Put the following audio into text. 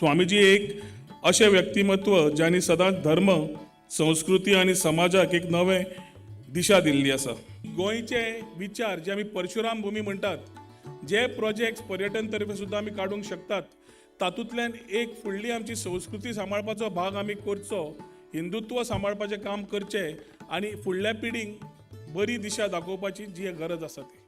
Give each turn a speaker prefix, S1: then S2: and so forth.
S1: स्वामीजी एक अशें व्यक्तिमत्व ज्यांनी सदांच धर्म संस्कृती आणि समाजाक एक नवे दिशा दिल्ली आसा। गोंयचे विचार जे आमी परशुराम भूमी म्हणटात, जे प्रोजेक्ट्स पर्यटन तर्फे सुद्दां आमी काडूंक शकतात, तातूंतल्यान एक फुडली आमची संस्कृती सांबाळपाचो भाग आमी करचो, हिंदुत्व सांबाळपाचें काम करचें आनी फुडल्या पिढीक बरी दिशा दाखोवपाची जी गरज आसा ती।